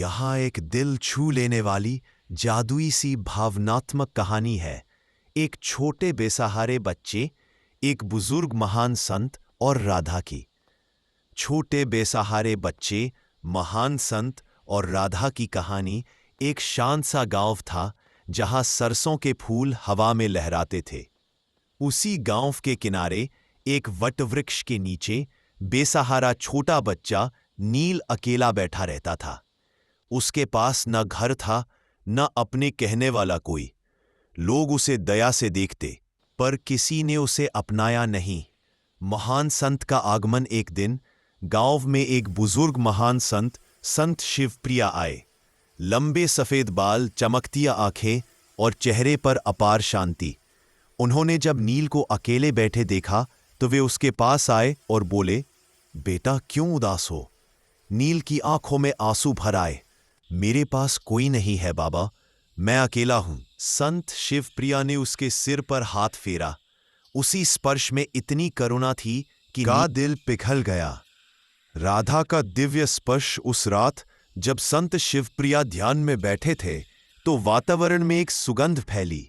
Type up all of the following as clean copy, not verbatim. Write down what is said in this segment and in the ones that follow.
यहाँ एक दिल छू लेने वाली जादुई सी भावनात्मक कहानी है। एक छोटे बेसहारे बच्चे, एक बुजुर्ग महान संत और राधा की। छोटे बेसहारे बच्चे, महान संत और राधा की कहानी एक शांत सा गांव था जहां सरसों के फूल हवा में लहराते थे। उसी गांव के किनारे एक वटवृक्ष के नीचे बेसहारा छोटा बच्चा नील अकेला बैठा रहता था। उसके पास न घर था, न अपने कहने वाला कोई। लोग उसे दया से देखते, पर किसी ने उसे अपनाया नहीं। महान संत का आगमन एक दिन गांव में एक बुजुर्ग महान संत, संत शिवप्रिया आए। लंबे सफेद बाल, चमकती आंखें और चेहरे पर अपार शांति। उन्होंने जब नील को अकेले बैठे देखा तो वे उसके पास आए और बोले, बेटा क्यों उदास हो? नील की आंखों में आंसू भर आए। मेरे पास कोई नहीं है बाबा, मैं अकेला हूं। संत शिवप्रिया ने उसके सिर पर हाथ फेरा। उसी स्पर्श में इतनी करुणा थी कि का दिल पिघल गया। राधा का दिव्य स्पर्श उस रात जब संत शिवप्रिया ध्यान में बैठे थे तो वातावरण में एक सुगंध फैली।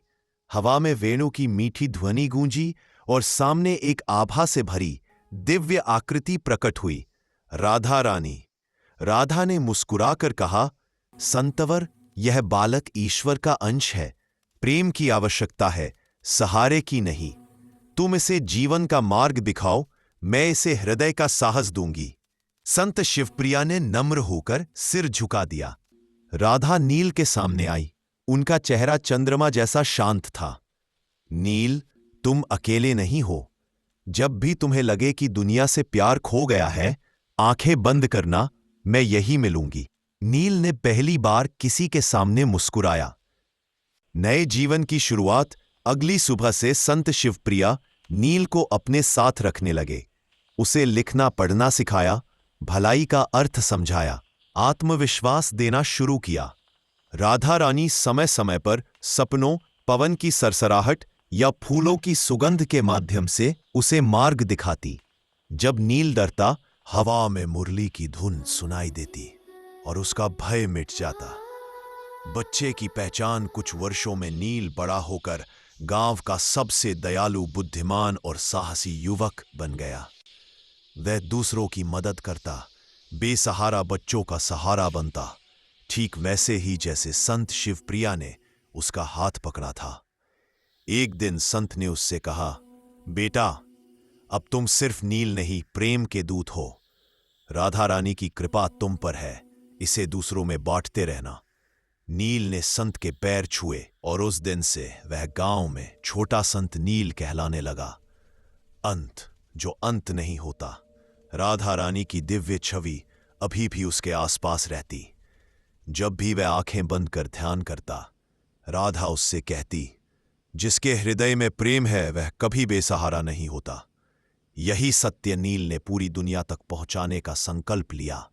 हवा में वेणु की मीठी ध्वनि गूंजी और सामने एक आभा से भरी दिव्य आकृति प्रकट हुई, राधा रानी। राधा ने मुस्कुराकर कहा, संतवर, यह बालक ईश्वर का अंश है। प्रेम की आवश्यकता है, सहारे की नहीं। तुम इसे जीवन का मार्ग दिखाओ, मैं इसे हृदय का साहस दूंगी। संत शिवप्रिया ने नम्र होकर सिर झुका दिया। राधा नील के सामने आई। उनका चेहरा चंद्रमा जैसा शांत था। नील, तुम अकेले नहीं हो। जब भी तुम्हें लगे कि दुनिया से प्यार खो गया है, आंखें बंद करना, मैं यही मिलूंगी। नील ने पहली बार किसी के सामने मुस्कुराया। नए जीवन की शुरुआत। अगली सुबह से संत शिवप्रिया नील को अपने साथ रखने लगे। उसे लिखना पढ़ना सिखाया, भलाई का अर्थ समझाया, आत्मविश्वास देना शुरू किया। राधा रानी समय समय पर सपनों, पवन की सरसराहट या फूलों की सुगंध के माध्यम से उसे मार्ग दिखाती। जब नील डरता, हवा में मुरली की धुन सुनाई देती और उसका भय मिट जाता। बच्चे की पहचान कुछ वर्षों में नील बड़ा होकर गांव का सबसे दयालु, बुद्धिमान और साहसी युवक बन गया। वह दूसरों की मदद करता, बेसहारा बच्चों का सहारा बनता, ठीक वैसे ही जैसे संत शिवप्रिया ने उसका हाथ पकड़ा था। एक दिन संत ने उससे कहा, बेटा, अब तुम सिर्फ नील नहीं, प्रेम के दूत हो। राधा रानी की कृपा तुम पर है, इसे दूसरों में बांटते रहना। नील ने संत के पैर छुए और उस दिन से वह गांव में छोटा संत नील कहलाने लगा। अंत, जो अंत नहीं होता। राधा रानी की दिव्य छवि अभी भी उसके आसपास रहती। जब भी वह आंखें बंद कर ध्यान करता, राधा उससे कहती, जिसके हृदय में प्रेम है वह कभी बेसहारा नहीं होता। यही सत्य नील ने पूरी दुनिया तक पहुंचाने का संकल्प लिया।